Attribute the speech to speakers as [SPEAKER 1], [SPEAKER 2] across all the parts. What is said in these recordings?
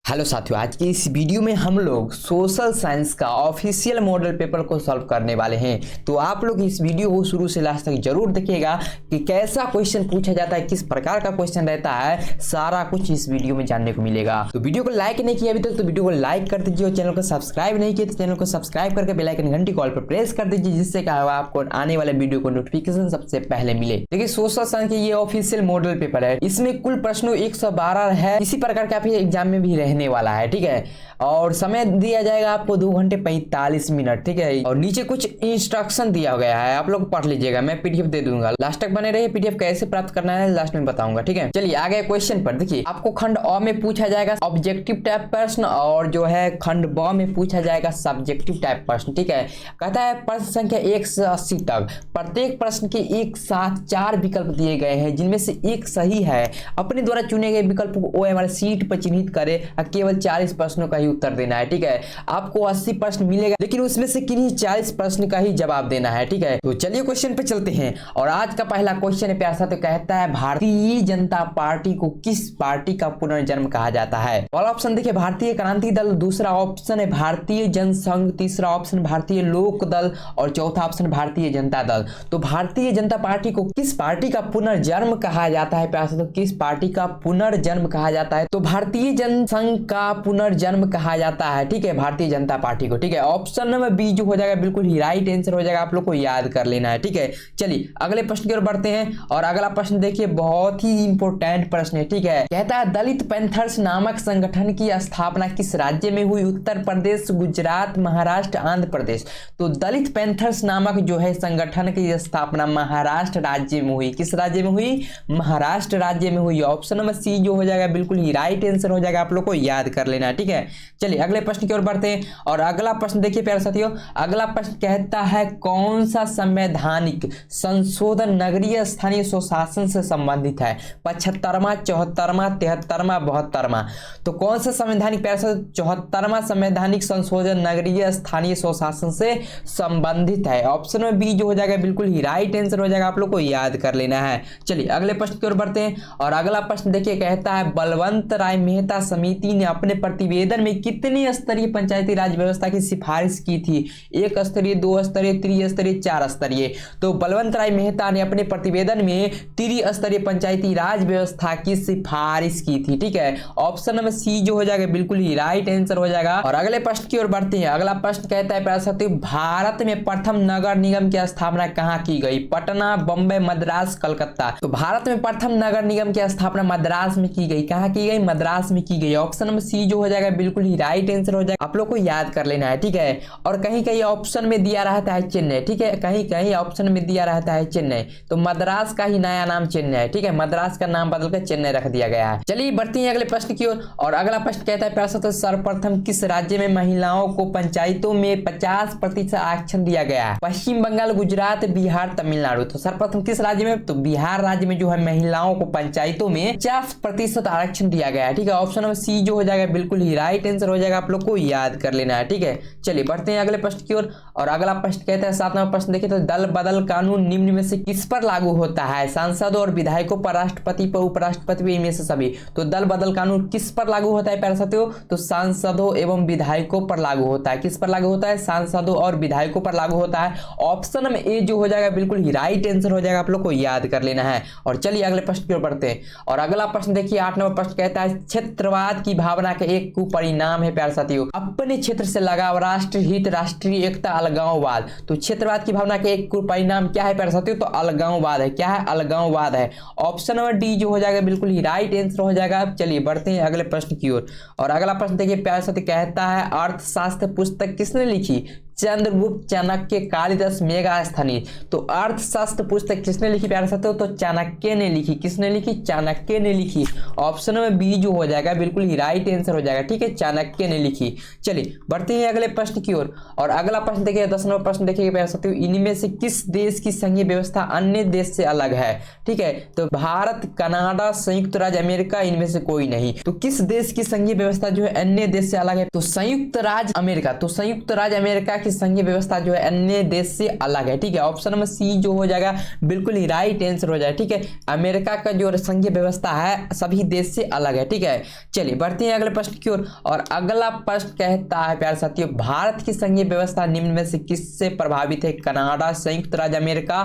[SPEAKER 1] Hello साथियों, आज की इस वीडियो में हम लोग सोशल साइंस का ऑफिशियल मॉडल पेपर को सॉल्व करने वाले हैं। तो आप लोग इस वीडियो को शुरू से लास्ट तक जरूर देखिएगा कि कैसा क्वेश्चन पूछा जाता है, किस प्रकार का क्वेश्चन रहता है, सारा कुछ इस वीडियो में जानने को मिलेगा। तो वीडियो को लाइक नहीं किया अभी तक तो वीडियो को लाइक कर दीजिए और चैनल को सब्सक्राइब नहीं किया तो चैनल को सब्सक्राइब करके बेल आइकन घंटी कॉल पर प्रेस कर दीजिए, जिससे क्या होगा आपको आने वाले वीडियो को नोटिफिकेशन सबसे पहले मिले। देखिए, सोशल साइंस के ये ऑफिशियल मॉडल पेपर है, इसमें कुल प्रश्नों 112 है। इसी प्रकार का एग्जाम में भी रहने वाला है, ठीक है। और समय दिया जाएगा आपको 2 घंटे 45 मिनट, ठीक है। और नीचे कुछ इंस्ट्रक्शन दिया गया है, आप लोग पढ़ लीजिएगा, मैं पीडीएफ दे दूंगा। लास्ट तक बने रहिए, पीडीएफ कैसे प्राप्त करना है लास्ट में बताऊंगा, ठीक है। चलिए आगे क्वेश्चन पर देखिए, आपको खंड अ में पूछा जाएगा ऑब्जेक्टिव टाइप प्रश्न और जो है खंड ब में पूछा जाएगा सब्जेक्टिव टाइप प्रश्न, ठीक है। कहता है प्रश्न संख्या 1 से 80 तक प्रत्येक प्रश्न के एक साथ 4 विकल्प दिए गए हैं, जिनमें से एक सही है। अपने द्वारा चुने गए विकल्प को ओएमआर शीट पर चिन्हित करें और केवल 40 प्रश्नों का ही उत्तर देना है, ठीक है। आपको 80 प्रश्न मिलेगा, लेकिन उसमें से किन्हीं 40 प्रश्न का ही जवाब देना है, ठीक है। तो चलिए क्वेश्चन पे चलते हैं और आज का पहला क्वेश्चन है प्यार साथियों, कहता है भारतीय जनता पार्टी को किस पार्टी का पुनर्जन्म कहा जाता है। पहला ऑप्शन देखिए भारतीय क्रांति दल, दूसरा ऑप्शन है भारतीय जनसंघ, तीसरा ऑप्शन भारतीय लोक दल और चौथा ऑप्शन भारतीय जनता दल। तो भारतीय जनता पार्टी को किस पार्टी का पुनर्जन्म कहा जाता है प्यार साथियों, किस पार्टी का पुनर्जन्म कहा जाता है? तो भारतीय जनसंघ का पुनर्जन्म कहा जाता है, ठीक है, भारतीय जनता पार्टी को, ठीक है। ऑप्शन नंबर बी जो हो जाएगा बिल्कुल ही राइट आंसर हो जाएगा, आप लोग को याद कर लेना है, ठीक है। चलिए अगले प्रश्न की ओर बढ़ते हैं और अगला प्रश्न देखिए बहुत ही इंपॉर्टेंट प्रश्न है, ठीक है। कहता है दलित पैंथर्स नामक संगठन की स्थापना किस राज्य में हुई? उत्तर प्रदेश, गुजरात, महाराष्ट्र, आंध्र प्रदेश। तो दलित पैंथर्स नामक जो है संगठन की स्थापना महाराष्ट्र राज्य में हुई। किस राज्य में हुई? महाराष्ट्र राज्य में हुई। ऑप्शन नंबर सी जो हो जाएगा बिल्कुल ही राइट आंसर हो जाएगा, आप लोग को याद कर लेना है, ठीक है। चलिए अगले प्रश्न की ओर बढ़ते हैं और अगला प्रश्न देखिए प्यारे साथियों, अगला प्रश्न कहता है कौन सा संवैधानिक संशोधन नगरीय स्थानीय स्वशासन से संबंधित है? 75वां, 74वां, 73वां, 72वां। तो कौन सा संवैधानिक प्यारे साथियों 74वां संवैधानिक संशोधन नगरीय स्थानीय स्वशासन से संबंधित है। ऑप्शन में बी जो हो जाएगा बिल्कुल ही राइट आंसर हो जाएगा, आप लोग को याद कर लेना है। चलिए अगले प्रश्न की ओर बढ़ते हैं और अगला प्रश्न देखिए कहता है बलवंत राय मेहता समिति ने अपने प्रतिवेदन में कितनी स्तरीय पंचायती राज व्यवस्था की सिफारिश की थी? 1 स्तरीय, 2 स्तरीय, त्रिस्तरीय, 4 स्तरीय। तो बलवंत राय मेहता ने अपने प्रतिवेदन में त्रिस्तरीय पंचायती राज व्यवस्था की सिफारिश की थी, ठीक है। ऑप्शन नंबर सी जो हो जाएगा बिल्कुल ही राइट आंसर हो जाएगा। और अगले प्रश्न की ओर बढ़ते हैं, अगला प्रश्न कहता है प्यारे साथियों भारत में प्रथम नगर निगम की स्थापना कहाँ की गई? पटना, बंबई, मद्रास, कलकत्ता। तो भारत में प्रथम नगर निगम की स्थापना मद्रास में की गई। कहाँ की गई? मद्रास में की गई। ऑप्शन नंबर सी जो हो जाएगा बिल्कुल ही राइट आंसर हो जाएगा, आप लोग को याद कर लेना है, ठीक है। और कहीं कहीं ऑप्शन में दिया रहता है चेन्नई, ठीक है, कहीं कहीं ऑप्शन में दिया रहता है चेन्नई। तो मद्रास का ही नया नाम चेन्नई है, ठीक है, मद्रास का नाम बदलकर चेन्नई रख दिया गया है। चलिए बढ़ते हैं अगले प्रश्न की ओर और अगला प्रश्न कहता है प्रश्न सर्वप्रथम किस राज्य में महिलाओं को पंचायतों में 50% आरक्षण दिया गया है? पश्चिम बंगाल, गुजरात, बिहार, तमिलनाडु। तो सर्वप्रथम किस राज्य में? तो बिहार राज्य में जो है महिलाओं को पंचायतों में 50% आरक्षण दिया गया है, ठीक है। ऑप्शन नंबर सी जो हो जाएगा बिल्कुल ही राइट आंसर हो जाएगा, आप लोग को याद कर लेना है, ठीक है। चलिए बढ़ते हैं अगले प्रश्न की ओर और अगला प्रश्न कहता है 7वां प्रश्न देखिए, तो दल बदल कानून निम्न में से किस पर लागू होता है? सांसदों और विधायकों पर, राष्ट्रपति पर, उपराष्ट्रपति पर, इनमें से सभी। तो दल बदल कानून किस पर लागू होता है प्यारे साथियों? तो सांसदों एवं विधायकों पर लागू होता है। किस पर लागू होता है? सांसदों और विधायकों पर लागू होता है। ऑप्शन में ए जो हो जाएगा बिल्कुल ही राइट आंसर हो जाएगा, आप लोग को याद कर लेना है। और चलिए अगले प्रश्न की ओर बढ़ते हैं और अगला प्रश्न देखिए 8 नंबर प्रश्न कहता है क्षेत्रवाद की भावना का एक कुपरिणाम है प्यारे साथियों अपने क्षेत्र से लगाव, राष्ट्र हित, राष्ट्रीय एकता, अलगाववाद। तो क्षेत्रवाद की भावना का एक कुपरिणाम क्या है प्यारे साथियों? तो अलगाववाद है। क्या है? अलगाववाद है। ऑप्शन नंबर डी जो हो जाएगा बिल्कुल ही राइट आंसर हो जाएगा। चलिए बढ़ते हैं अगले प्रश्न की ओर और अगला प्रश्न देखिए प्यारे साथियों कहता है अर्थशास्त्र पुस्तक किसने लिखी? चंद्रगुप्त, चाणक्य, कालिदास, मेगास्थनीय। तो अर्थशास्त्र पुस्तक किसने लिखी प्यारे साथियों? तो चाणक्य ने लिखी। किसने लिखी? चाणक्य ने लिखी। ऑप्शन में बी जो हो जाएगा बिल्कुल ही राइट आंसर हो जाएगा, ठीक है, चाणक्य ने लिखी। चलिए बढ़ते हैं अगले प्रश्न की ओर और अगला प्रश्न देखिए 10 नंबर प्रश्न देखिए प्यारे साथियों इनमें से किस देश की संघीय व्यवस्था अन्य देश से अलग है? ठीक है, तो भारत, कनाडा, संयुक्त राज्य अमेरिका, इनमें से कोई नहीं। तो किस देश की संघीय व्यवस्था जो है अन्य देश से अलग है? तो संयुक्त राज्य अमेरिका। तो संयुक्त राज्य अमेरिका की संघीय व्यवस्था जो है अन्य देश से अलग है। ठीक है, ऑप्शन नंबर सी जो हो जाएगा बिल्कुल ही राइट आंसर हो जाएगा। ठीक है, अमेरिका का जो संघीय व्यवस्था है सभी देश से अलग है। ठीक है, चलिए बढ़ते हैं अगले प्रश्न की ओर। और अगला प्रश्न कहता है प्यारे साथियों, भारत की संघीय व्यवस्था निम्न में से किससे प्रभावित है? कनाडा, संयुक्त राज्य अमेरिका,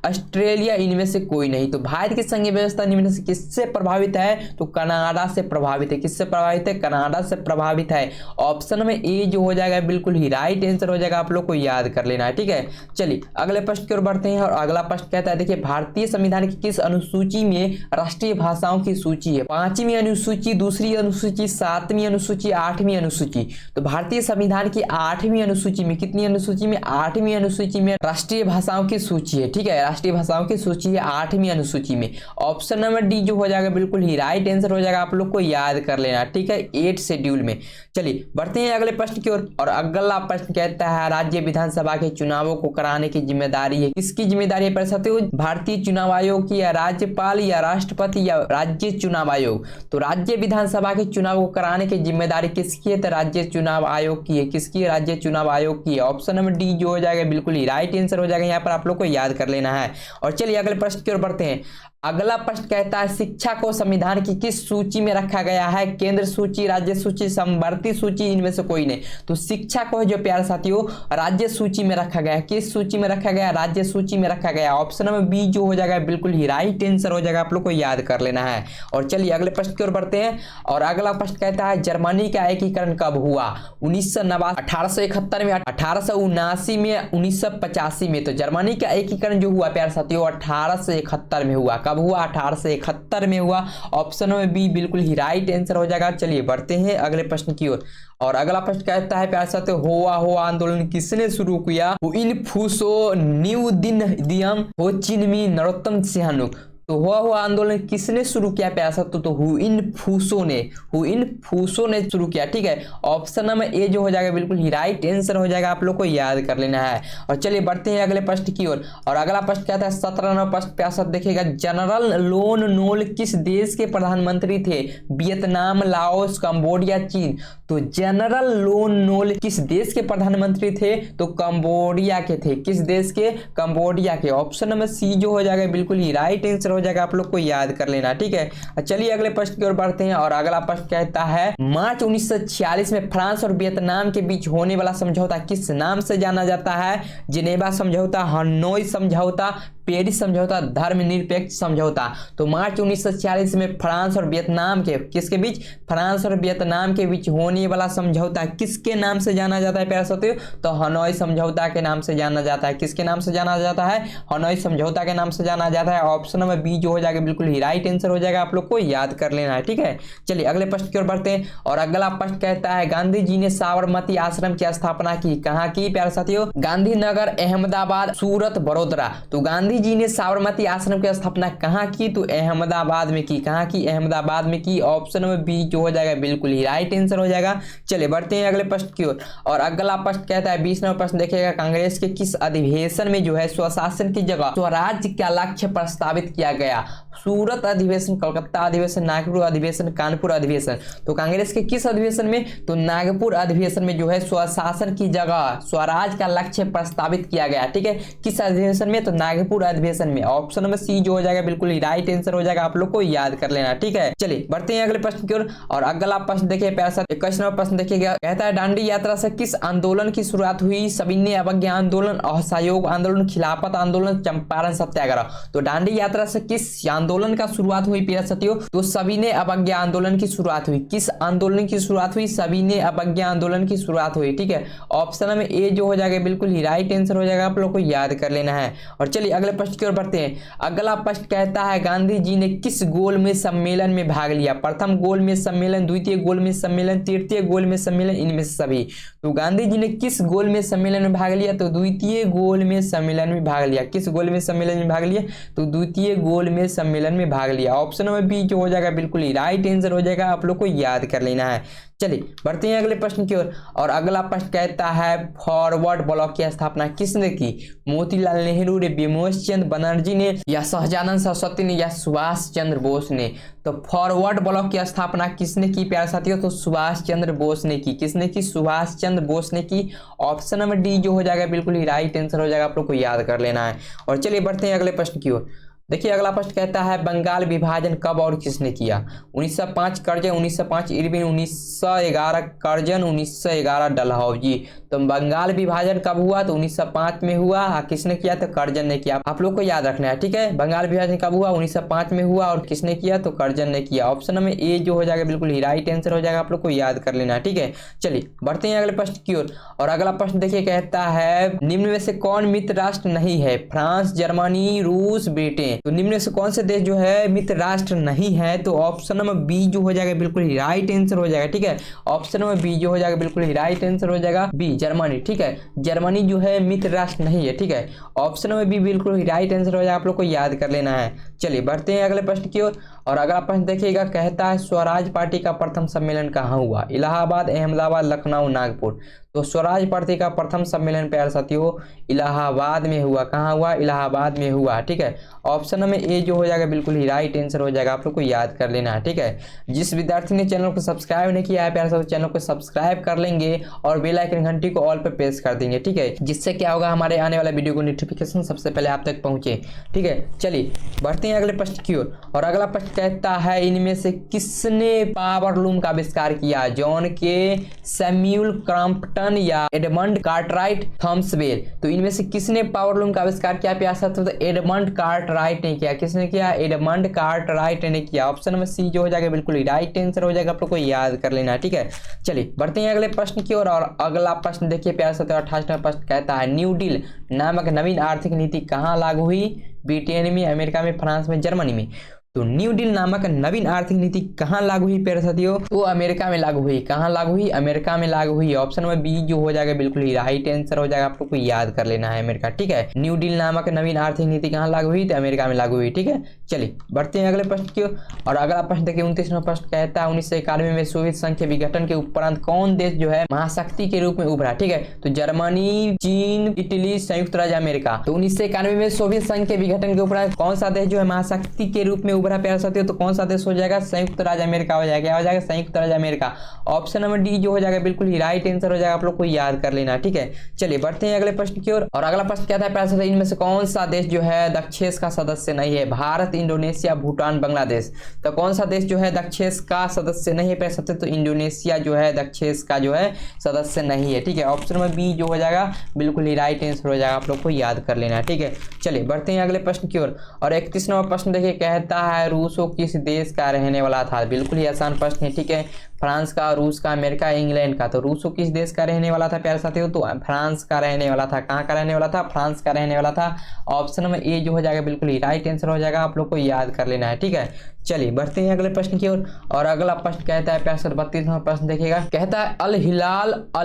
[SPEAKER 1] ऑस्ट्रेलिया, इनमें से कोई नहीं। तो भारत की संघीय व्यवस्था निम्न में से किससे प्रभावित है? तो कनाडा से प्रभावित है। किससे प्रभावित है? कनाडा से प्रभावित है। ऑप्शन में ए जो हो जाएगा बिल्कुल ही राइट आंसर हो जाएगा, आप लोग को याद कर लेना है। ठीक है, चलिए अगले प्रश्न की ओर बढ़ते हैं। और अगला प्रश्न कहता है, देखिए भारतीय संविधान की किस अनुसूची में राष्ट्रीय भाषाओं की सूची है? 5वीं अनुसूची, दूसरी अनुसूची, 7वीं अनुसूची, 8वीं अनुसूची। तो भारतीय संविधान की 8वीं अनुसूची में, कितनी अनुसूची में? 8वीं अनुसूची में राष्ट्रीय भाषाओं की सूची है। ठीक है, राष्ट्रीय भाषाओं की सूची है 8वीं अनुसूची में। ऑप्शन नंबर डी जो हो जाएगा बिल्कुल ही राइट आंसर हो जाएगा, आप लोग को याद कर लेना। ठीक है, 8 शेड्यूल में। चलिए बढ़ते हैं अगले प्रश्न की ओर। और अगला प्रश्न कहता है, राज्य विधानसभा के चुनावों को कराने की जिम्मेदारी है, किसकी जिम्मेदारी है? साथियों, भारतीय चुनाव आयोग की, या राज्यपाल, या राष्ट्रपति, या राज्य चुनाव आयोग? तो राज्य विधानसभा के चुनाव को कराने की जिम्मेदारी किसकी है? तो राज्य चुनाव आयोग की है। किसकी? राज्य चुनाव आयोग की है। ऑप्शन नंबर डी जो हो जाएगा बिल्कुल ही राइट आंसर हो जाएगा, यहाँ पर आप लोग को याद कर लेना है। और चलिए अगले प्रश्न की ओर बढ़ते हैं। अगला प्रश्न कहता है, शिक्षा को संविधान की किस सूची में रखा गया है? केंद्र सूची, राज्य सूची, समवर्ती सूची, इनमें से कोई नहीं। तो शिक्षा को जो प्यारे साथियों राज्य सूची में रखा गया। किस सूची में रखा गया? राज्य सूची में रखा गया। ऑप्शन नंबर बी जो हो जाएगा बिल्कुल ही राइट आंसर हो जाएगा, आप लोग को याद कर लेना है। और चलिए अगले प्रश्न की ओर बढ़ते हैं। और अगला प्रश्न कहता है, जर्मनी का एकीकरण कब हुआ? 1989, 1871 में, 1879 में, 1985 में। तो जर्मनी का एकीकरण जो हुआ प्यारे साथियों 1871 में हुआ। कब हुआ? 1871 में हुआ। ऑप्शन में बी बिल्कुल ही राइट आंसर हो जाएगा। चलिए बढ़ते हैं अगले प्रश्न की ओर। और अगला प्रश्न कहता है, प्यारे साथियों, होआ आंदोलन किसने शुरू किया? हुइन फूसो, न्यू दिन दियम, हो चिन्मी, नरोत्तम सिंहानुक। तो हुआ आंदोलन किसने शुरू किया प्यारे साथियों? तो हुइन फूसो ने शुरू किया। ठीक है, ऑप्शन नंबर ए जो हो जाएगा बिल्कुल ही राइट आंसर हो जाएगा, आप लोग को याद कर लेना है। और चलिए बढ़ते हैं अगले प्रश्न की ओर। और अगला प्रश्न कहता है, 17 नंबर प्रश्न प्यारे साथ देखिएगा, जनरल लोन नोल किस देश के प्रधानमंत्री थे? वियतनाम, लाओस, कंबोडिया, चीन। तो जनरल लोन नोल किस देश के प्रधानमंत्री थे? तो कंबोडिया के थे। किस देश के? कंबोडिया के। ऑप्शन नंबर सी जो हो जाएगा बिल्कुल ही राइट आंसर हो जाएगा, आप लोग को याद कर लेना। ठीक है, चलिए अगले प्रश्न की ओर बढ़ते हैं। और अगला प्रश्न कहता है, मार्च 1946 में फ्रांस और वियतनाम के बीच होने वाला समझौता किस नाम से जाना जाता है? जिनेवा समझौता, हनोई समझौता, पेरिस समझौता, धर्मनिरपेक्ष समझौता। तो मार्च 1946 में फ्रांस और वियतनाम के, किसके बीच? फ्रांस और वियतनाम के बीच होने वाला समझौता किसके नाम से जाना जाता है प्यारे साथियों? तो हनोई समझौता के नाम से जाना जाता है। किसके नाम से जाना जाता है? हनोई समझौता के नाम से जाना जाता है। ऑप्शन नंबर बी जो हो जाएगा बिल्कुल ही राइट आंसर हो जाएगा, आप लोग को याद कर लेना है। ठीक है, चलिए अगले प्रश्न की ओर बढ़ते हैं। और अगला प्रश्न कहता है, गांधी जी ने साबरमती आश्रम की स्थापना की, कहाँ की प्यारे साथियों? गांधीनगर, अहमदाबाद, सूरत, बड़ोदरा। तो गांधी जी ने साबरमती आश्रम की स्थापना कहाँ की? तो अहमदाबाद में की। कहाँ की? अहमदाबाद में की। ऑप्शन नंबर बी जो हो जाएगा बिल्कुल ही राइट आंसर हो जाएगा। चलिए बढ़ते हैं अगले प्रश्न की ओर। और अगला प्रश्न कहता है, 20 नंबर प्रश्न देखिएगा, कांग्रेस के किस अधिवेशन में जो है स्वशासन की जगह स्वराज्य का लक्ष्य प्रस्तावित किया गया? सूरत अधिवेशन, कलकत्ता अधिवेशन, नागपुर अधिवेशन, कानपुर अधिवेशन। तो कांग्रेस के किस अधिवेशन में? तो नागपुर अधिवेशन में जो है स्वशासन की जगह स्वराज का लक्ष्य प्रस्तावित किया गया। ठीक है, किस अधिवेशन में? तो नागपुर अधिवेशन में। ऑप्शन नंबर सी जो हो जाएगा बिल्कुल ही राइट आंसर हो जाएगा, आप लोग को याद कर लेना। ठीक है, चलिए बढ़ते हैं अगले प्रश्न की ओर। और अगला प्रश्न देखिए प्यारे साथ, 21 नंबर प्रश्न देखिएगा, कहता है, दांडी यात्रा से किस आंदोलन की शुरुआत हुई? सविनय अवज्ञा आंदोलन, असहयोग आंदोलन, खिलाफत आंदोलन, चंपारण सत्याग्रह। तो दांडी यात्रा से किस आंदोलन का शुरुआत हुई प्यारे साथियों? तो सविनय अवज्ञा आंदोलन की शुरुआत हुई। किस आंदोलन की शुरुआत हुई? सविनय अवज्ञा आंदोलन की शुरुआत हुई। ठीक है, ऑप्शन में ए जो हो जाएगा बिल्कुल ही राइट आंसर हो जाएगा, आप लोग को याद कर लेना है। और चलिए अगले प्रश्न की ओर बढ़ते हैं। अगला प्रश्न कहता है, गांधी जी ने किस गोलमेज सम्मेलन में भाग लिया? प्रथम गोलमेज सम्मेलन, द्वितीय गोलमेज सम्मेलन, तृतीय गोलमेज सम्मेलन, इनमें से सभी। तो गांधी जी ने किस गोलमेज सम्मेलन में भाग लिया? तो द्वितीय गोलमेज सम्मेलन में भाग लिया। किस गोलमेज सम्मेलन में भाग लिया? तो द्वितीय गोलमेज सम्मेलन में भाग लिया। ऑप्शन नंबर बी जो हो जाएगा बिल्कुल ही राइट आंसर हो जाएगा, आप लोग को याद कर लेना है। चलिए बढ़ते हैं अगले प्रश्न की ओर। और अगला प्रश्न कहता है फॉरवर्ड ब्लॉक की स्थापना किसने की? मोतीलाल नेहरू ने, बिमोश चंद्र बनर्जी ने, या सहजानंद सरस्वती ने, या सुभाष चंद्र बोस ने? तो फॉरवर्ड ब्लॉक की स्थापना किसने की प्यारे साथियों? तो सुभाष चंद्र बोस ने की। किसने की? सुभाष चंद्र बोस ने की। ऑप्शन नंबर डी जो हो जाएगा बिल्कुल ही राइट आंसर हो जाएगा, आप लोग को याद कर लेना है। और चलिए बढ़ते हैं अगले प्रश्न की ओर। देखिए अगला प्रश्न कहता है बंगाल विभाजन कब और किसने किया? 1905 कर्जन, 1905 इरविन, 1911 कर्जन, 1911 डलहौजी। तो बंगाल विभाजन कब हुआ? तो 1905 में हुआ। किसने किया? तो कर्जन ने किया। आप लोग को याद रखना है, ठीक है। बंगाल विभाजन कब हुआ? 1905 में हुआ। और किसने किया? तो कर्जन ने किया। ऑप्शन नंबर ए जो हो जाएगा बिल्कुल ही राइट आंसर हो जाएगा, आप लोग को याद कर लेना है, ठीक है। चलिए बढ़ते हैं अगले प्रश्न की ओर। और अगला प्रश्न देखिए कहता है निम्न में से कौन मित्र राष्ट्र नहीं है? फ्रांस, जर्मनी, रूस, ब्रिटेन। तो निम्न में से कौन से देश जो है मित्र राष्ट्र नहीं है? तो ऑप्शन नंबर बी जो हो जाएगा बिल्कुल ही राइट आंसर हो जाएगा, ठीक है। ऑप्शन नंबर बी जो हो जाएगा बिल्कुल ही राइट आंसर हो जाएगा, बी जर्मनी, ठीक है। जर्मनी जो है मित्र राष्ट्र नहीं है, ठीक है। ऑप्शन नंबर बी बिल्कुल ही राइट आंसर हो जाएगा, आप लोग को याद कर लेना है। चलिए बढ़ते हैं अगले प्रश्न की ओर। और अगला प्रश्न देखिएगा कहता है स्वराज पार्टी का प्रथम सम्मेलन कहाँ हुआ? इलाहाबाद, अहमदाबाद, लखनऊ, नागपुर। तो स्वराज पार्टी का प्रथम सम्मेलन प्यारे साथियों इलाहाबाद में हुआ। कहाँ हुआ? इलाहाबाद में हुआ, ठीक है। ऑप्शन नंबर ए जो हो जाएगा बिल्कुल ही राइट आंसर हो जाएगा, आप लोग को याद कर लेना है, ठीक है। जिस विद्यार्थी ने चैनल को सब्सक्राइब नहीं किया है प्यारे साथियों चैनल को सब्सक्राइब कर लेंगे और बेल आइकन घंटी को ऑल पे प्रेस कर देंगे, ठीक है। जिससे क्या होगा हमारे आने वाला वीडियो को नोटिफिकेशन सबसे पहले आप तक पहुंचे, ठीक है। चलिए बढ़ते हैं अगले प्रश्न की ओर। और अगला प्रश्न कहता है इनमें से किसने पावर लूम का आविष्कार किया? जॉन के, सैम्यूल क्रॉम्पटन, या एडमंड कार्टराइट, थॉमस बेल। तो इनमें से किसने पावर लूम का आविष्कार किया प्यारे साथियों? तो एडमंड कार्टराइट ने किया। किसने किया? एडमंड कार्टराइट ने किया। ऑप्शन नंबर सी जो हो जाएगा बिल्कुल ही राइट आंसर हो जाएगा, आप लोग को याद कर लेना है, ठीक है। चलिए बढ़ते हैं अगले प्रश्न की ओर। और अगला प्रश्न देखिए प्यारे साथियों 28वां प्रश्न कहता है न्यू डील नामक नवीन आर्थिक नीति कहाँ लागू हुई? ब्रिटेन में, अमेरिका में, फ्रांस में, जर्मनी में। तो न्यू डील नामक नवीन आर्थिक नीति कहाँ लागू हुई प्यारे साथियों? तो अमेरिका में लागू हुई। कहाँ लागू हुई? अमेरिका में लागू हुई। ऑप्शन नंबर बी जो हो जाएगा बिल्कुल ही राइट आंसर हो जाएगा, आप लोग को याद कर लेना है अमेरिका, ठीक है। न्यू डील नामक नवीन आर्थिक नीति कहाँ लागू हुई? तो अमेरिका में लागू हुई, ठीक है। चलिए बढ़ते हैं अगले प्रश्न की ओर। और अगला प्रश्न देखिए 29वां प्रश्न कहता है 1991 में सोवियत संघ के विघटन के उपरांत कौन देश जो है महाशक्ति के रूप में उभरा? ठीक है, तो जर्मनी, चीन, इटली, संयुक्त राज्य अमेरिका। तो 1991 में सोवियत संघ के विघटन के उपरांत कौन सा देश जो है महाशक्ति के रूप में उभरा प्यारे साथियों? तो कौन सा देश हो जाएगा? संयुक्त राज्य अमेरिका हो जाएगा। क्या हो जाएगा? संयुक्त राज्य अमेरिका। ऑप्शन नंबर डी जो हो जाएगा बिल्कुल ही राइट आंसर हो जाएगा, आप लोग को याद कर लेना, ठीक है। चलिए बढ़ते हैं अगले प्रश्न की ओर। और अगला प्रश्न कहता है प्यारे साथियों इनमें से कौन सा देश जो है दक्षेस का सदस्य नहीं है? भारत, इंडोनेशिया, भूटान, बांग्लादेश। तो कौन सा देश जो है दक्षेस का सदस्य नहीं है प्यारे साथियों? तो इंडोनेशिया जो है दक्षेस का जो है सदस्य नहीं है, ठीक है। ऑप्शन नंबर बी जो हो जाएगा बिल्कुल ही राइट आंसर हो जाएगा, आप लोग को याद कर लेना है, ठीक है। चलिए बढ़ते हैं अगले प्रश्न की ओर। और 31वां प्रश्न देखिए कहता है रूसो किस देश का रहने वाला था? बिल्कुल ही आसान प्रश्न है, ठीक है। फ्रांस का, रूस का, अमेरिका, इंग्लैंड का। तो रूसो किस देश का रहने वाला था प्यारे साथियों? तो फ्रांस का रहने वाला था। कहाँ का रहने वाला था? फ्रांस का रहने वाला था। ऑप्शन नंबर ए जो हो जाएगा बिल्कुल ही राइट आंसर हो जाएगा, आप लोग को याद कर लेना है, ठीक है। चलिए बढ़ते हैं अगले प्रश्न की ओर। और अगला प्रश्न कहता है प्यारे 32वां प्रश्न देखिएगा, कहता है अल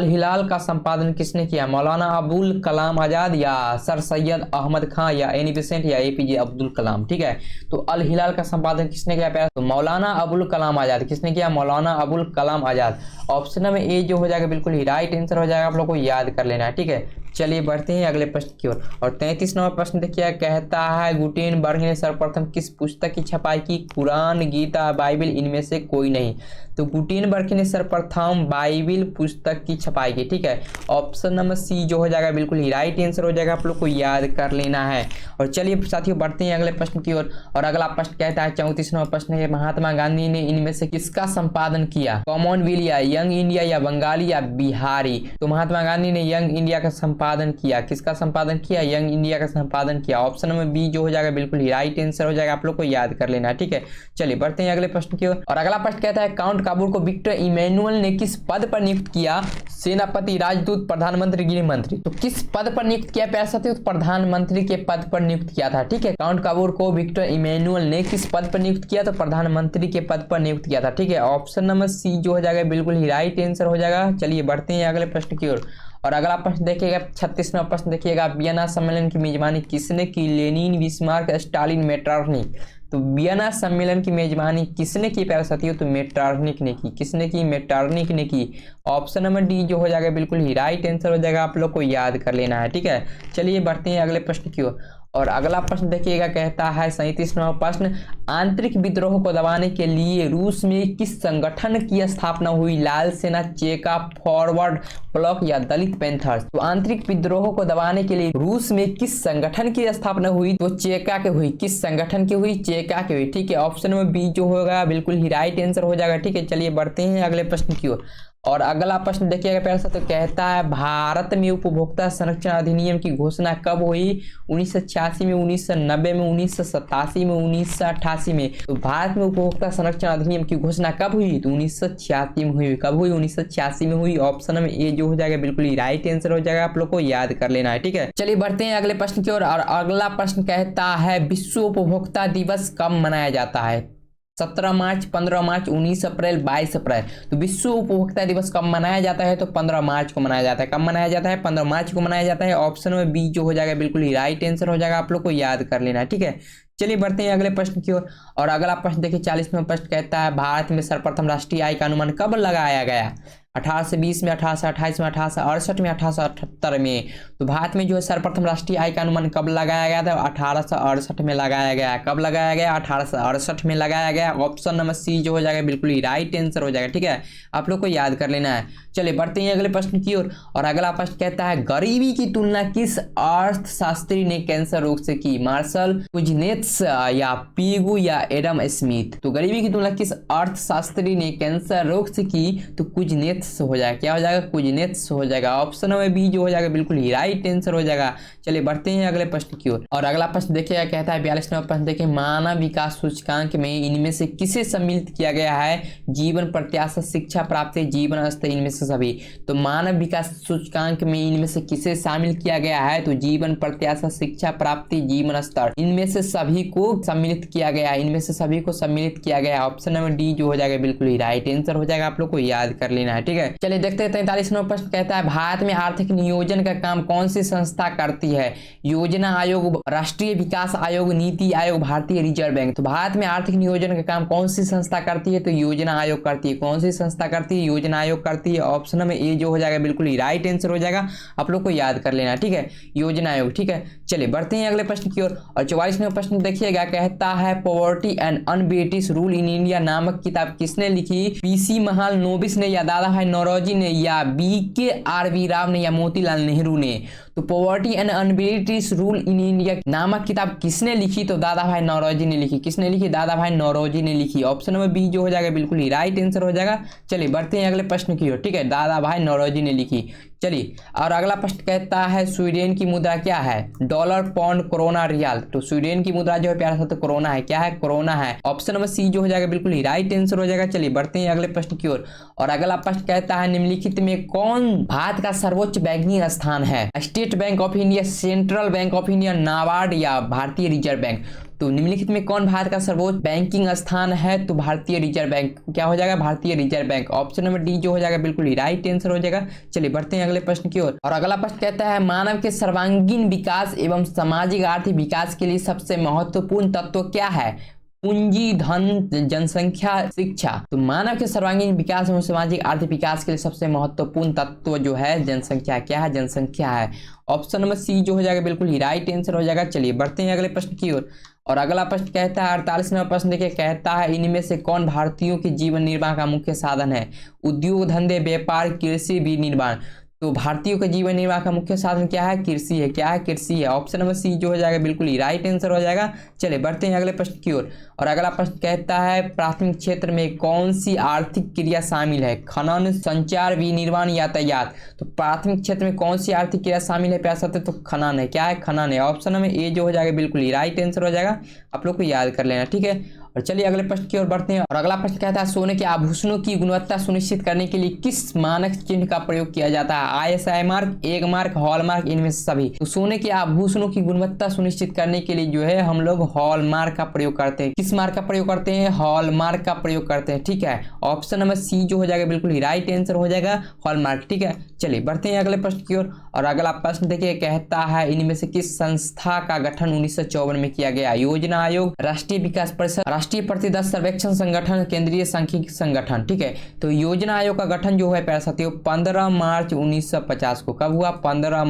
[SPEAKER 1] हिलाल का संपादन किसने किया? मौलाना अबुल कलाम आजाद, या सर सैयद अहमद खां, या एनी बेसेंट, या एपीजे अब्दुल कलाम, ठीक है। तो अल हिलाल का संपादन किसने किया प्यारे? तो मौलाना अबुल कलाम आजाद। किसने किया? Maulana Abul Kalam Azad. Option number A जो हो जाएगा बिल्कुल ही राइट आंसर हो जाएगा, आप लोग को याद कर लेना है, ठीक है। चलिए बढ़ते हैं अगले प्रश्न की ओर। और 33वां प्रश्न देखिए कहता है गुटेनबर्ग ने सर्वप्रथम किस पुस्तक की छपाई की? कुरान, गीता, बाइबिल, इनमें से कोई नहीं। तो गुटेनबर्ग ने सर्वप्रथम बाइबिल पुस्तक की छपाई की, ठीक है। ऑप्शन नंबर सी जो हो जाएगा बिल्कुल ही राइट आंसर हो जाएगा, आप लोग को याद कर लेना है। और चलिए साथियों बढ़ते हैं अगले प्रश्न की ओर। और अगला प्रश्न कहता है 34वां प्रश्न है महात्मा गांधी ने इनमें से किसका संपादन किया? कॉमनवेल्थ, या यंग इंडिया, या बंगाली, या बिहारी। तो महात्मा गांधी ने यंग इंडिया का संपादन किया। किसका संपादन किया? यंग इंडिया का संपादन किया। ऑप्शन नंबर बी जो हो जाएगा बिल्कुल ही राइट आंसर हो जाएगा, आप लोग को याद कर लेना है, ठीक है। चलिए बढ़ते हैं अगले प्रश्न की ओर। और अगला प्रश्न कहता है काउंट काबूल को विक्टर इमैनुअल ने किस पद पर नियुक्त किया? सेनापति, राजदूत, प्रधानमंत्री, गृह मंत्री। तो किस पद पर नियुक्त किया प्यारे साथियों? प्रधानमंत्री के पद पर नियुक्त किया था, ठीक है। काउंट काबूल को विक्टर इमैनुअल ने किस पद पर नियुक्त किया? तो प्रधानमंत्री के पद पर नियुक्त किया था, ठीक है। ऑप्शन नंबर सी जो हो जाएगा बिल्कुल ही राइट आंसर हो जाएगा। चलिए बढ़ते हैं अगले प्रश्न की ओर। और अगला प्रश्न देखिएगा 36वां प्रश्न देखिएगा वियना सम्मेलन की मेजबानी किसने की? Lenin, Bismarck, Stalin, Metternich. तो वियना सम्मेलन की मेजबानी किसने की प्यारे साथियों? तो मेटरनिक ने की। किसने की? मेटरनिक ने की। ऑप्शन नंबर डी जो हो जाएगा बिल्कुल ही राइट आंसर हो जाएगा, आप लोग को याद कर लेना है। ठीक है, चलिए बढ़ते हैं अगले प्रश्न की ओर। और अगला प्रश्न देखिएगा, कहता है 37वां प्रश्न, आंतरिक विद्रोह को दबाने के लिए रूस में किस संगठन की स्थापना हुई? लाल सेना, चेका, फॉरवर्ड ब्लॉक या दलित पैंथर्स? तो आंतरिक विद्रोह को दबाने के लिए रूस में किस संगठन की स्थापना हुई? तो चेका के हुई। किस संगठन की हुई? चेका की हुई। ठीक है, ऑप्शन नंबर बी जो होगा बिल्कुल ही राइट आंसर हो जाएगा। ठीक है, चलिए बढ़ते हैं अगले प्रश्न की ओर। और अगला प्रश्न देखिएगा प्यारे साथियों, तो कहता है भारत में उपभोक्ता संरक्षण अधिनियम की घोषणा कब हुई? 1986 में, 1990 में, 1987 में, 1988 में? तो भारत में उपभोक्ता संरक्षण अधिनियम की घोषणा कब हुई? तो 1986 में हुई। कब हुई? 1986 में हुई। ऑप्शन में ए जो हो जाएगा बिल्कुल ही राइट आंसर हो जाएगा, आप लोग को याद कर लेना है। ठीक है, चलिए बढ़ते हैं अगले प्रश्न की ओर। और अगला प्रश्न कहता है विश्व उपभोक्ता दिवस कब मनाया जाता है? 17 मार्च, 15 मार्च, 19 अप्रैल, 22 अप्रैल? तो विश्व उपभोक्ता दिवस कब मनाया जाता है? तो 15 मार्च को मनाया जाता है। कब मनाया जाता है? 15 मार्च को मनाया जाता है। ऑप्शन में बी जो हो जाएगा बिल्कुल ही राइट आंसर हो जाएगा, आप लोग को याद कर लेना है। ठीक है, चलिए बढ़ते हैं अगले प्रश्न की ओर। और अगला प्रश्न देखिए 40वां प्रश्न कहता है भारत में सर्वप्रथम राष्ट्रीय आय का अनुमान कब लगाया गया? 1820 में, 1828 में, 1868 में, 1878 में? तो भारत में जो है सर्वप्रथम राष्ट्रीय आय का अनुमान कब लगाया गया था? 1868 में लगाया गया। कब लगाया गया? 1868 में लगाया गया। ऑप्शन नंबर सी जो हो जाएगा बिल्कुल ही राइट आंसर हो जाएगा। ठीक है, आप लोग को याद कर लेना है। चलिए बढ़ते हैं अगले प्रश्न की ओर। और अगला प्रश्न कहता है गरीबी की तुलना किस अर्थशास्त्री ने कैंसर रोग से की? मार्शल, कुजनेत्स या पीगू या एडम स्मिथ? तो गरीबी की तुलना किस अर्थशास्त्री ने कैंसर रोग से की? तो कुजनेत्स हो जाएगा। क्या हो जाएगा? कुजनेत्स हो जाएगा। ऑप्शन नंबर बी जो हो जाएगा बिल्कुल ही राइट आंसर हो जाएगा। चलिए बढ़ते हैं अगले प्रश्न की ओर। और अगला प्रश्न देखिएगा, कहता है 42वां प्रश्न देखिए, मानव विकास सूचकांक में इनमें से किसे सम्मिलित किया गया है? जीवन प्रत्याशा, शिक्षा प्राप्ति, जीवन स्तर, इनमें से सभी? तो मानव विकास सूचकांक में इनमें से किसे शामिल किया गया है? तो जीवन प्रत्याशा, शिक्षा प्राप्ति, जीवन स्तर, इनमें से सभी को सम्मिलित किया गया है। इनमें से सभी को सम्मिलित किया गया है। ऑप्शन नंबर डी जो हो जाएगा बिल्कुल ही राइट आंसर हो जाएगा, आप लोग को याद कर लेना है। ठीक है, चलिए देखते हैं 43वां प्रश्न कहता है भारत में आर्थिक नियोजन का काम कौन सी संस्था करती है? योजना आयोग, राष्ट्रीय विकास आयोग, नीति आयोग, भारतीय रिजर्व बैंक? तो भारत में आर्थिक नियोजन का काम कौन सी संस्था करती है? तो योजना आयोग करती है। कौन सी संस्था करती है? योजना आयोग करती है। ऑप्शन में ए जो हो जाएगा बिल्कुल ही राइट आंसर हो जाएगा, आप लोग को याद कर लेना। ठीक है, योजना आयोग। ठीक है, चलिए बढ़ते हैं अगले प्रश्न की ओर। और 44वां प्रश्न देखिएगा, कहता है poverty and un-British rule in India नामक किताब किसने लिखी? पीसी महाल नोबिस ने या दादा भाई नौरोजी ने या BKRV राव ने या मोतीलाल नेहरू ने? तो poverty and un-British rule in India नामक किताब किसने लिखी? तो दादा भाई नौरोजी ने लिखी। किसने लिखी? दादा भाई नौरोजी ने लिखी। ऑप्शन नंबर बी जो हो जाएगा बिल्कुल ही राइट आंसर हो जाएगा। चलिए बढ़ते हैं अगले प्रश्न की ओर। ठीक है, दादा भाई नौरोजी ने लिखी। चलिए, और अगला प्रश्न कहता है स्वीडन की मुद्रा क्या है? डॉलर, पाउंड, कोरोना, रियाल? तो स्वीडन की मुद्रा जो है प्यारा सा कोरोना है। क्या है? कोरोना है। ऑप्शन नंबर सी जो हो जाएगा बिल्कुल ही राइट आंसर हो जाएगा। चलिए बढ़ते हैं अगले प्रश्न की ओर। और अगला प्रश्न कहता है निम्नलिखित में कौन भारत का सर्वोच्च बैंकिंग स्थान है? State bank of India, central bank of India, NABARD या भारतीय रिजर्व बैंक? तो निम्नलिखित में कौन भारत का सर्वोच्च बैंकिंग स्थान है? तो भारतीय रिजर्व बैंक। क्या हो जाएगा? भारतीय reserve bank. Option number D जो हो जाएगा बिल्कुल ही राइट आंसर हो जाएगा। चलिए बढ़ते हैं अगले प्रश्न की ओर। और अगला प्रश्न कहता है मानव के सर्वांगीण विकास एवं सामाजिक आर्थिक विकास के लिए सबसे महत्वपूर्ण तत्व क्या है? पूंजी, धन, जनसंख्या, शिक्षा? तो मानव के सर्वांगीण विकास एवं सामाजिक आर्थिक विकास के लिए सबसे महत्वपूर्ण तत्व जो है जनसंख्या। क्या है? जनसंख्या है। ऑप्शन नंबर सी जो हो जाएगा बिल्कुल ही राइट आंसर हो जाएगा। चलिए बढ़ते हैं अगले प्रश्न की ओर। और अगला प्रश्न कहता है 48वां प्रश्न देखिए, कहता है इनमें से कौन भारतीयों के जीवन निर्वाह का मुख्य साधन है? उद्योग, धंधे, व्यापार, कृषि, विनिर्माण? तो भारतीयों के जीवन निर्वाह का मुख्य साधन क्या है? कृषि है। क्या है? कृषि है। ऑप्शन नंबर सी जो हो जाएगा बिल्कुल ही राइट आंसर हो जाएगा। चलिए बढ़ते हैं अगले प्रश्न की ओर। और अगला प्रश्न कहता है प्राथमिक क्षेत्र में कौन सी आर्थिक क्रिया शामिल है? खनन, संचार, विनिर्माण, यातायात? तो प्राथमिक क्षेत्र में कौन सी आर्थिक क्रिया शामिल है प्यार साथियों? तो खनन है। क्या है? खनन है। ऑप्शन नंबर ए जो हो जाएगा बिल्कुल ही राइट आंसर हो जाएगा, आप लोग को याद कर लेना। ठीक है, और चलिए अगले प्रश्न की ओर बढ़ते हैं। और अगला प्रश्न कहता है सोने के आभूषणों की गुणवत्ता सुनिश्चित करने के लिए किस मानक चिन्ह का प्रयोग किया जाता है? ISI mark, egg mark, hall mark, इनमें से सभी? तो सोने के आभूषणों की गुणवत्ता सुनिश्चित करने के लिए जो है हम लोग हॉल मार्क का प्रयोग करते हैं। किस मार्क का प्रयोग करते हैं? हॉल मार्क का प्रयोग करते हैं। ठीक है, ऑप्शन नंबर सी जो हो जाएगा बिल्कुल ही राइट आंसर हो जाएगा, हॉल मार्क। ठीक है, चलिए बढ़ते हैं अगले प्रश्न की ओर। और अगला प्रश्न देखिए, कहता है इनमें से किस संस्था का गठन 1954 में किया गया? योजना आयोग, राष्ट्रीय विकास परिषद, राष्ट्रीय प्रतिदर्श सर्वेक्षण संगठन, केंद्रीय सांख्यिकी संगठन। ठीक है, तो योजना आयोग का गठन जो है प्यारे साथियों 15 मार्च 1950 को। कब हुआ? 15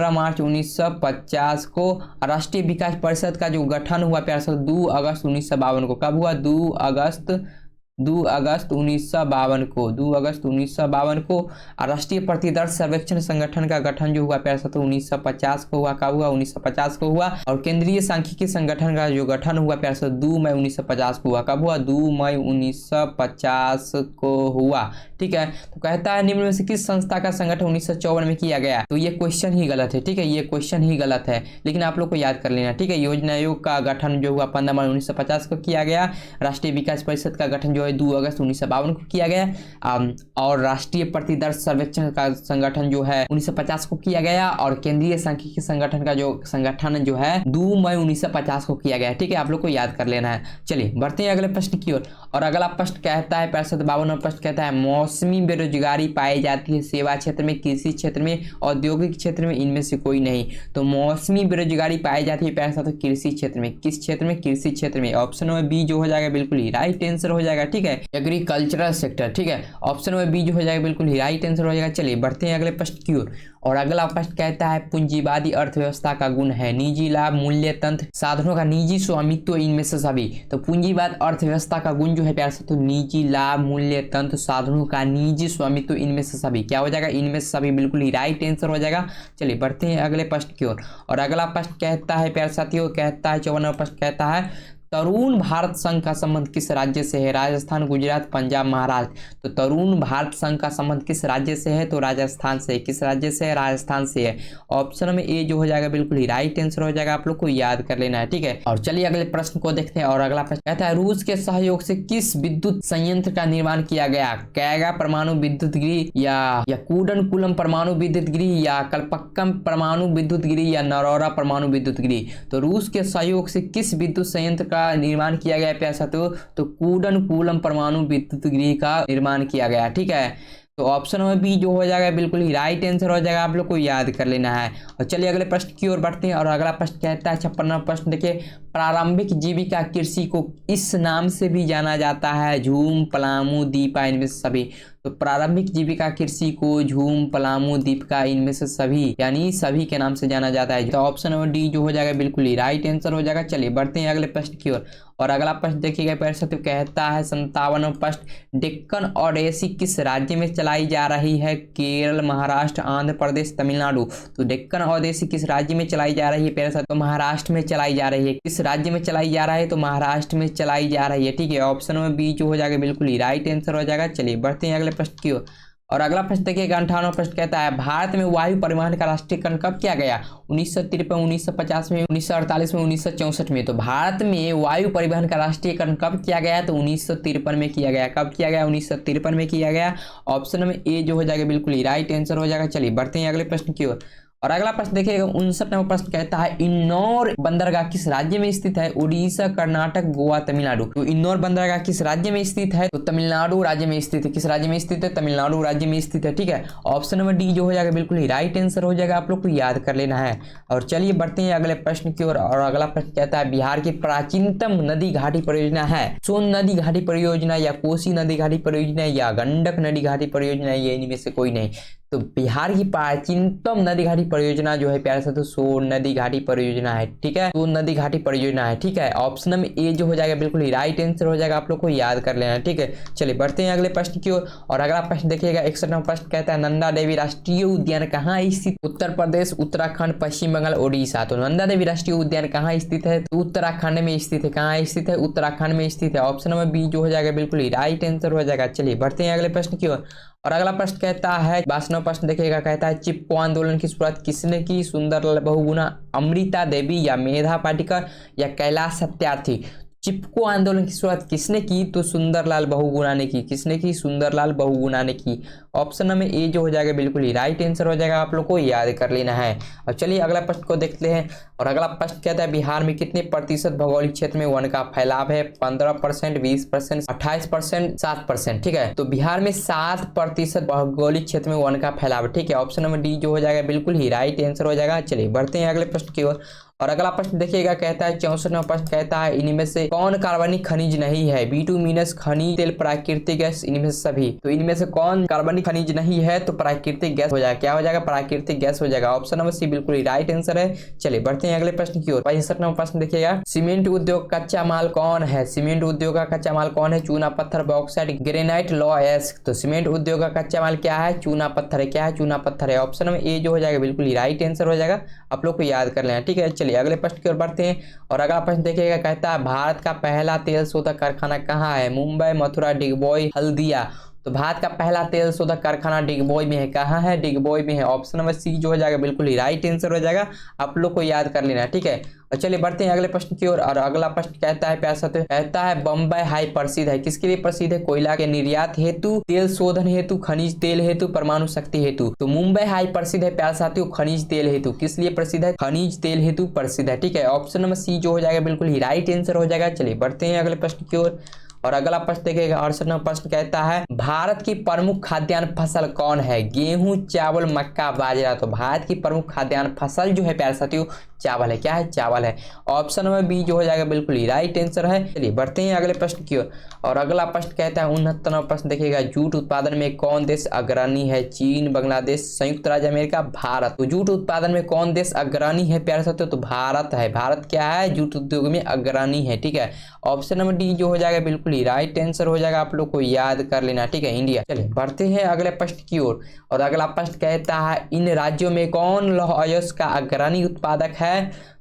[SPEAKER 1] मार्च 1950 को। राष्ट्रीय विकास परिषद का जो गठन हुआ प्यारे साथियों 2 अगस्त 1952 को। कब हुआ? 2 अगस्त 1952 को। 2 अगस्त 1952 को। राष्ट्रीय प्रतिदर्श सर्वेक्षण संगठन का गठन जो हुआ प्यारे साथियों 1950 को हुआ। कब हुआ? 1950 को हुआ। और केंद्रीय सांख्यिकी संगठन का जो गठन हुआ प्यारे साथियों 2 मई 1950 को हुआ। कब हुआ? 2 मई 1950 को हुआ। ठीक है, तो कहता है निम्न में से किस संस्था का संगठन 1954 में किया गया? तो ये क्वेश्चन ही गलत है। ठीक है, ये क्वेश्चन ही गलत है, लेकिन आप लोग को याद कर लेना। ठीक है, योजना आयोग का गठन जो हुआ 15 मार्च 1950 को किया गया। राष्ट्रीय विकास परिषद का गठन जो है 2 अगस्त 1952 को किया गया। और राष्ट्रीय प्रतिदर्श सर्वेक्षण का संगठन जो है 1950 को किया गया। और केंद्रीय सांख्यिकी संगठन का जो संगठन जो है 2 मई 1950 को किया गया। ठीक है, आप लोग को याद कर लेना है। चलिए बढ़ते हैं अगले प्रश्न की ओर। और अगला प्रश्न कहता है 52वां प्रश्न कहता है मौसमी बेरोजगारी पाई जाती है सेवा क्षेत्र में, कृषि क्षेत्र में, औद्योगिक क्षेत्र में, इनमें से कोई नहीं। तो मौसमी बेरोजगारी पाई जाती है प्यारे साथियों कृषि क्षेत्र में। किस क्षेत्र में? कृषि क्षेत्र में। ऑप्शन नंबर बी जो हो जाएगा बिल्कुल ही राइट आंसर हो जाएगा। ठीक है, एग्रीकल्चरल सेक्टर। ठीक है, ऑप्शन नंबर बी जो हो जाएगा बिल्कुल ही राइट आंसर हो जाएगा। चलिए बढ़ते हैं अगले प्रश्न की ओर। और अगला प्रश्न कहता है पूंजीवादी अर्थव्यवस्था का गुण है निजी लाभ, मूल्य तंत्र, साधनों का निजी स्वामित्व, इनमें से सभी। तो पूंजीवाद अर्थव्यवस्था का गुण जो है प्यारे साथियों निजी लाभ, मूल्य तंत्र, साधनों का निजी स्वामित्व, इनमें से सभी। क्या हो जाएगा? इनमें से सभी बिल्कुल ही राइट आंसर हो जाएगा। चलिए बढ़ते हैं अगले प्रश्न की ओर। और अगला प्रश्न कहता है प्यारे साथियों, कहता है 54वां प्रश्न कहता है तरुण भारत संघ का संबंध किस राज्य से है? राजस्थान, गुजरात, पंजाब, महाराष्ट्र। तो तरुण भारत संघ का संबंध किस राज्य से है? तो राजस्थान से। किस राज्य से है? राजस्थान से है। ऑप्शन में ए जो हो जाएगा बिल्कुल ही राइट आंसर हो जाएगा। आप लोग को याद कर लेना है। ठीक है, और चलिए अगले प्रश्न को देखते हैं। और अगला प्रश्न कहता है रूस के सहयोग से किस विद्युत संयंत्र का निर्माण किया गया? कैगा परमाणु विद्युत गृह, या कूडनकुलम परमाणु विद्युत गृह, या कल्पक्कम परमाणु विद्युत गृह, या नरौरा परमाणु विद्युत गृह। तो रूस के सहयोग से किस विद्युत संयंत्र का निर्माण किया गया प्यारे साथियों? तो कूडनकुलम परमाणु विद्युत गृह का निर्माण किया गया। ठीक है, तो ऑप्शन नंबर बी जो हो जाएगा बिल्कुल ही राइट आंसर हो जाएगा। आप लोग को याद कर लेना है। और चलिए अगले प्रश्न की ओर बढ़ते हैं। और अगला प्रश्न कहता है 56वां प्रश्न देखिए प्रारंभिक जीविका कृषि को इस नाम से भी जाना जाता है? झूम, पलामू, दीपा, इनमें से सभी। तो प्रारंभिक जीविका कृषि को झूम, पलामू, दीपका, इनमें से सभी यानी सभी के नाम से जाना जाता है। तो ऑप्शन नंबर डी जो हो जाएगा बिल्कुल ही राइट आंसर हो जाएगा। चलिए बढ़ते हैं अगले प्रश्न की ओर। और अगला प्रश्न देखिएगा प्यारे साथियों, कहता है 57वां प्रश्न डेक्कन ओडेसी किस राज्य में चलाई जा रही है? केरल, महाराष्ट्र, आंध्र प्रदेश, तमिलनाडु। तो डेक्कन ओडेसी किस राज्य में चलाई जा रही है प्यारे साथियों? तो महाराष्ट्र में चलाई जा रही है। किस राज्य में चलाई जा रहा है? तो महाराष्ट्र में चलाई जा रही है। ठीक है, ऑप्शन नंबर बी जो हो जाएगा बिल्कुल ही राइट आंसर हो जाएगा। चलिए बढ़ते हैं अगले प्रश्न की ओर। और अगला प्रश्न देखिएगा 58वां प्रश्न कहता है भारत में वायु परिवहन का राष्ट्रीयकरण कब किया गया? 1953, 1950 में, 1948 में, 1964 में। तो भारत में वायु परिवहन का राष्ट्रीयकरण कब किया गया? तो 1953 में किया गया। कब किया गया? 1953 में किया गया। ऑप्शन में ए जो हो जाएगा बिल्कुल ही राइट आंसर हो जाएगा। चलिए बढ़ते हैं अगले प्रश्न की ओर। और अगला प्रश्न देखिएगा 59वां प्रश्न कहता है इंदौर बंदरगाह किस राज्य में स्थित है? उड़ीसा, कर्नाटक, गोवा, तमिलनाडु। तो इंदौर बंदरगाह किस राज्य में स्थित है? तो तमिलनाडु राज्य में स्थित है। किस राज्य में स्थित है? तमिलनाडु राज्य में स्थित है। ठीक है, ऑप्शन नंबर डी जो हो जाएगा बिल्कुल ही राइट आंसर हो जाएगा। आप लोग को याद कर लेना है। और चलिए बढ़ते हैं अगले प्रश्न की ओर। और अगला प्रश्न कहता है बिहार की प्राचीनतम नदी घाटी परियोजना है सोन नदी घाटी परियोजना, या कोसी नदी घाटी परियोजना, या गंडक नदी घाटी परियोजना, ये इनमें से कोई नहीं। तो बिहार की प्राचीनतम नदी घाटी परियोजना जो है प्यारे साथियों सोन नदी घाटी परियोजना है। ठीक है, सोन नदी घाटी परियोजना है। ठीक है, ऑप्शन में ए जो हो जाएगा बिल्कुल ही राइट आंसर हो जाएगा। आप लोग को याद कर लेना है। ठीक है, चलिए बढ़ते हैं अगले प्रश्न की ओर। और अगला प्रश्न देखिएगा 61वां प्रश्न कहता है नंदा देवी राष्ट्रीय उद्यान कहाँ स्थित? उत्तर प्रदेश, उत्तराखंड, पश्चिम बंगाल, ओडिशा। तो नंदा देवी राष्ट्रीय उद्यान कहाँ स्थित है? तो उत्तराखंड में स्थित है। कहाँ स्थित है? उत्तराखंड में स्थित है। ऑप्शन नंबर बी जो हो जाएगा बिल्कुल ही राइट आंसर हो जाएगा। चलिए बढ़ते हैं अगले प्रश्न की ओर। और अगला प्रश्न कहता है 52वां प्रश्न देखिएगा कहता है चिपको आंदोलन की शुरुआत किसने की? सुंदरलाल बहुगुणा, अमृता देवी, या मेधा पाटिकर, या कैलाश सत्यार्थी। चिपको आंदोलन की शुरुआत किसने की? तो सुंदरलाल बहुगुणा ने की। किसने की? सुंदरलाल बहुगुणा ने की। ऑप्शन नंबर ए जो हो जाएगा बिल्कुल ही राइट आंसर हो जाएगा, आप लोग को याद कर लेना है। और चलिए अगला प्रश्न को देखते हैं। और अगला प्रश्न कहता है बिहार में कितने प्रतिशत भौगोलिक क्षेत्र में वन का फैलाव है? 15%, 20%, 28%, 7%। ठीक है, तो बिहार में 7% भौगोलिक क्षेत्र में वन का फैलाव। ठीक है, ऑप्शन नंबर डी जो हो जाएगा बिल्कुल ही राइट आंसर हो जाएगा। चलिए बढ़ते हैं अगले प्रश्न की ओर। और अगला प्रश्न देखिएगा, कहता है 64वां प्रश्न कहता है इनमें से कौन कार्बनिक खनिज नहीं है? बिटुमिनस खनिज तेल, प्राकृतिक गैस, इनमें से सभी। तो इनमें से कौन कार्बनिक खनिज नहीं है? तो प्राकृतिक गैस हो जाएगा। क्या हो जाएगा? प्राकृतिक गैस हो जाएगा। ऑप्शन नंबर सी बिल्कुल ही राइट आंसर है। चलिए बढ़ते हैं अगले प्रश्न की ओर। 65वां प्रश्न देखिएगा, सीमेंट उद्योग का कच्चा माल कौन है? सीमेंट उद्योग का कच्चा माल कौन है? चूना पत्थर, बॉक्साइट, ग्रेनाइट, लौह अयस्क। तो सीमेंट उद्योग का कच्चा माल क्या है? चूना पत्थर है। क्या है? चूना पत्थर है। ऑप्शन नंबर ए जो हो जाएगा बिल्कुल ही राइट आंसर हो जाएगा, आप लोग को याद कर लेना। ठीक है, चलिए अगले प्रश्न की ओर बढ़ते हैं। और अगला प्रश्न देखिएगा, कहता है भारत का पहला तेल शोधक कारखाना कहाँ है? मुंबई, मथुरा, डिगबोई, हल्दिया। तो भारत का पहला तेल शोधक कारखाना डिगबोई में है। कहाँ है? डिगबोई में है। ऑप्शन नंबर सी जो हो जाएगा बिल्कुल ही राइट आंसर हो जाएगा, आप लोग को याद कर लेना। ठीक है, और चलिए बढ़ते हैं अगले प्रश्न की ओर। और अगला प्रश्न कहता है प्यार साथियों, कहता है बम्बई हाई प्रसिद्ध है। किसके लिए प्रसिद्ध है? कोयला के निर्यात हेतु, तेल शोधन हेतु, खनिज तेल हेतु, परमाणु शक्ति हेतु। तो मुंबई हाई प्रसिद्ध है प्यार साथियों खनिज तेल हेतु। किस लिए प्रसिद्ध है? खनिज तेल हेतु प्रसिद्ध है। ठीक है, ऑप्शन नंबर सी जो हो जाएगा बिल्कुल ही राइट आंसर हो जाएगा। चलिए बढ़ते हैं अगले प्रश्न की ओर। और अगला प्रश्न देखिएगा, 68वां प्रश्न कहता है भारत की प्रमुख खाद्यान्न फसल कौन है? गेहूं, चावल, मक्का, बाजरा। तो भारत की प्रमुख खाद्यान्न फसल जो है प्यारे साथियों चावल है। क्या है? चावल है। ऑप्शन नंबर बी जो हो जाएगा बिल्कुल ही राइट आंसर है। चलिए बढ़ते हैं अगले प्रश्न की ओर। और अगला प्रश्न कहता है 69वां प्रश्न देखिएगा, जूट उत्पादन में कौन देश अग्रणी है? चीन, बांग्लादेश, संयुक्त राज्य अमेरिका, भारत। तो जूट उत्पादन में कौन देश अग्रणी है प्यारे साथियों? तो भारत है। भारत क्या है? जूट उद्योग में अग्रणी है। ठीक है, ऑप्शन नंबर डी जो हो जाएगा बिल्कुल ही राइट आंसर हो जाएगा, आप लोग को याद कर लेना। ठीक है, इंडिया। चलिए बढ़ते हैं अगले प्रश्न की ओर। और अगला प्रश्न कहता है इन राज्यों में कौन लौह अयस्क का अग्रणी उत्पादक है?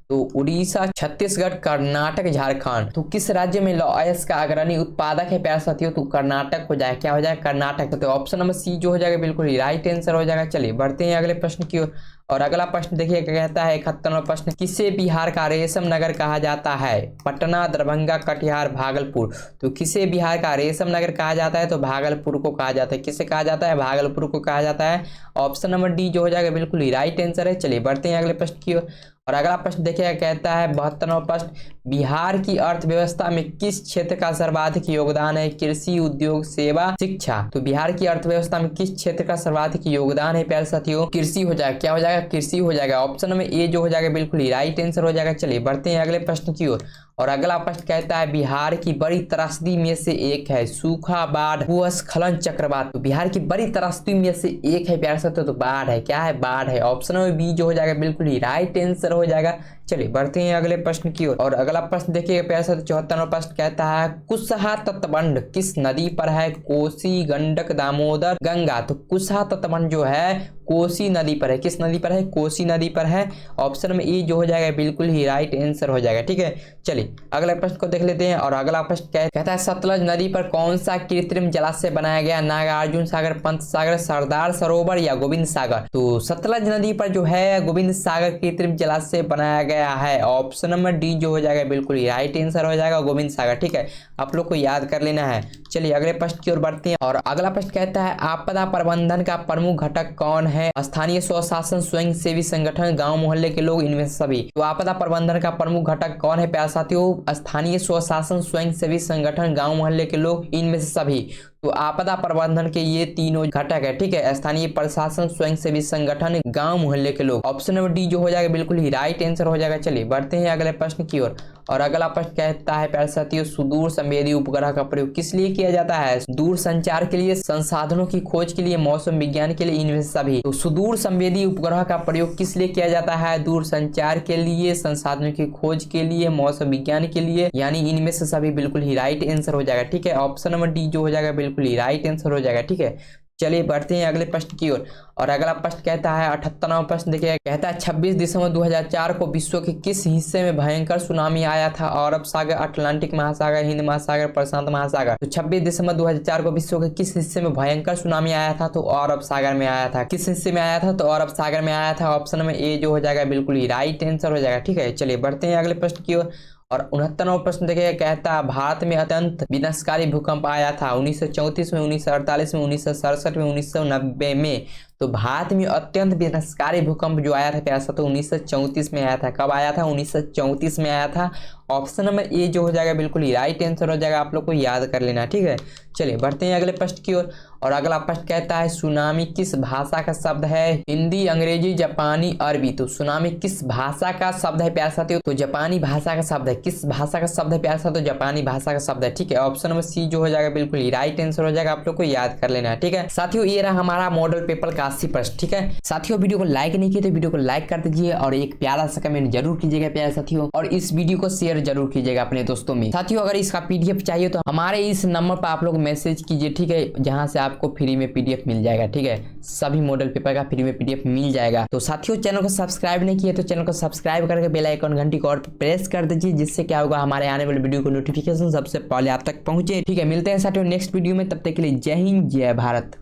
[SPEAKER 1] तो उड़ीसा, छत्तीसगढ़, कर्नाटक, झारखंड। तो किस राज्य में लौह अयस्क का अग्रणी उत्पादक है प्यारे साथियों? तो कर्नाटक हो जाएगा। क्या हो जाएगा? कर्नाटक। तो ऑप्शन नंबर सी जो हो जाएगा बिल्कुल ही राइट आंसर हो जाएगा। चलिए बढ़ते हैं अगले प्रश्न की ओर। और अगला प्रश्न देखिए कहता है 71वां प्रश्न, किसे बिहार का रेशम नगर कहा जाता है? पटना, दरभंगा, कटिहार, भागलपुर। तो किसे बिहार का रेशम नगर कहा जाता है? तो भागलपुर को कहा जाता है। किसे कहा जाता है? भागलपुर को कहा जाता है। ऑप्शन नंबर डी जो हो जाएगा बिल्कुल ही राइट आंसर है। चलिए बढ़ते हैं अगले प्रश्न की ओर। और अगला प्रश्न देखिएगा कहता है 72वां प्रश्न, बिहार की अर्थव्यवस्था में किस क्षेत्र का सर्वाधिक योगदान है? कृषि, उद्योग, सेवा, शिक्षा। तो बिहार की अर्थव्यवस्था में किस क्षेत्र का सर्वाधिक योगदान है प्यारे साथियों? कृषि हो जाएगा। क्या हो जाएगा? कृषि हो जाएगा। ऑप्शन में ए जो हो जाएगा बिल्कुल ही राइट आंसर हो जाएगा। चलिए बढ़ते हैं अगले प्रश्न की ओर। और अगला प्रश्न कहता है बिहार की बड़ी त्रासदी में से एक है सूखा, बाढ़, भूस्खलन, चक्रवात। तो बिहार की बड़ी त्रासदी में से एक है प्यारे साथियों, तो बाढ़ है। क्या है? बाढ़ है। ऑप्शन में बी जो हो जाएगा बिल्कुल ही राइट आंसर हो जाएगा। चलिए बढ़ते हैं अगले प्रश्न की ओर। और अगला प्रश्न देखिए प्यारे साथियों 74वां प्रश्न कहता है कुशहा तटबंध किस नदी पर है? कोसी, गंडक, दामोदर, गंगा। तो कुशहा तटबंध जो है कोसी नदी पर है। किस नदी पर है? कोसी नदी पर है। ऑप्शन में ए जो हो जाएगा बिल्कुल ही राइट आंसर हो जाएगा। ठीक है, चलिए अगले प्रश्न को देख लेते हैं। और अगला प्रश्न कहता है सतलज नदी पर कौन सा कृत्रिम जलाशय बनाया गया? नागार्जुन सागर, पंत सागर, सरदार सरोवर या गोविंद सागर। तो सतलज नदी पर जो है गोविंद सागर कृत्रिम जलाशय बनाया गया है। ऑप्शन नंबर डी जो हो जाएगा बिल्कुल ही राइट आंसर हो जाएगा, गोविंद सागर। ठीक है, आप लोग को याद कर लेना है। चलिए अगले प्रश्न की ओर बढ़ते हैं। और अगला प्रश्न कहता है आपदा प्रबंधन का प्रमुख घटक कौन है? स्थानीय स्वशासन, स्वयं सेवी संगठन, गांव मोहल्ले के लोग, इनमें से सभी। तो आपदा प्रबंधन का प्रमुख घटक कौन है प्यारे साथियों? स्थानीय स्वशासन, स्वयं सेवी संगठन, गांव मोहल्ले के लोग, इनमें से सभी। तो आपदा प्रबंधन के ये तीनों घटक है। ठीक है, स्थानीय प्रशासन, स्वयं सेवी संगठन, गांव मोहल्ले के लोग। ऑप्शन नंबर डी जो हो जाएगा बिल्कुल ही राइट आंसर हो जाएगा। चलिए बढ़ते हैं अगले प्रश्न की ओर। और अगला प्रश्न कहता है प्यारे साथियों सुदूर संवेदी उपग्रह का प्रयोग किस लिए किया जाता है? दूर संचार के लिए, संसाधनों की खोज के लिए, मौसम विज्ञान के लिए, इनमें से सभी। तो सुदूर संवेदी उपग्रह का प्रयोग किस लिए किया जाता है? दूर संचार के लिए, संसाधनों की खोज के लिए, मौसम विज्ञान के लिए, यानी इनमें से सभी बिल्कुल ही राइट आंसर हो जाएगा। ठीक है, ऑप्शन नंबर डी जो हो जाएगा बिल्कुल ही राइट आंसर हो जाएगा। ठीक है, चलिए बढ़ते हैं अगले प्रश्न की ओर। और अगला प्रश्न कहता है 78वां प्रश्न देखिए कहता है 26 दिसंबर 2004 को विश्व के किस हिस्से में भयंकर सुनामी आया था? अरब सागर, अटलांटिक महासागर, हिंद महासागर, प्रशांत महासागर। तो 26 दिसंबर 2004 को विश्व के किस हिस्से में भयंकर सुनामी आया था? तो अरब सागर में आया था। किस हिस्से में आया था? तो अरब सागर में आया था। ऑप्शन में ए जो हो जाएगा बिल्कुल ही राइट आंसर हो जाएगा। ठीक है, चलिए बढ़ते हैं अगले प्रश्न की ओर। और 69वां प्रश्न देखिए, कहता है भारत में अत्यंत विनाशकारी भूकंप आया था 1934 में, 1948 में, 1967 में, 1990 में। तो भारत में अत्यंत विनाशकारी भूकंप जो आया था प्यारा साथियों 1934 में आया था। कब आया था? 1934 में आया था। ऑप्शन नंबर ए जो हो जाएगा बिल्कुल ही राइट आंसर हो जाएगा, आप लोग को याद कर लेना। ठीक है, चलिए बढ़ते हैं अगले प्रश्न की ओर। और अगला प्रश्न कहता है सुनामी किस भाषा का शब्द है? हिंदी, अंग्रेजी, जापानी, अरबी। तो सुनामी किस भाषा का शब्द है प्यारे साथियों? तो जापानी भाषा का शब्द है। किस भाषा का शब्द है प्यारे साथियों? जापानी भाषा का शब्द है। ठीक है, ऑप्शन नंबर सी जो हो जाएगा बिल्कुल ही राइट आंसर हो जाएगा, आप लोग को याद कर लेना है। ठीक है साथियों, ये रहा हमारा मॉडल पेपर का 80 प्रश्न। ठीक है साथियों, वीडियो को लाइक नहीं किया तो वीडियो को लाइक कर दीजिए और एक प्यारा सा कमेंट जरूर कीजिएगा प्यारे साथियों, और इस वीडियो को शेयर जरूर कीजिएगा अपने दोस्तों में। साथियों, अगर इसका पीडीएफ चाहिए तो हमारे इस नंबर पर आप लोग मैसेज कीजिए। ठीक है, जहां से आपको फ्री में पीडीएफ मिल जाएगा। ठीक है, सभी मॉडल पेपर का फ्री में पीडीएफ मिल जाएगा। तो साथियों, चैनल को सब्सक्राइब नहीं किया तो चैनल को सब्सक्राइब करके बेल आइकन घंटी को और प्रेस कर दीजिए, जिससे क्या होगा हमारे आने वाले वीडियो को नोटिफिकेशन सबसे पहले आप तक पहुंचे। ठीक है, मिलते हैं साथियों नेक्स्ट वीडियो में, तब तक के लिए जय हिंद, जय भारत।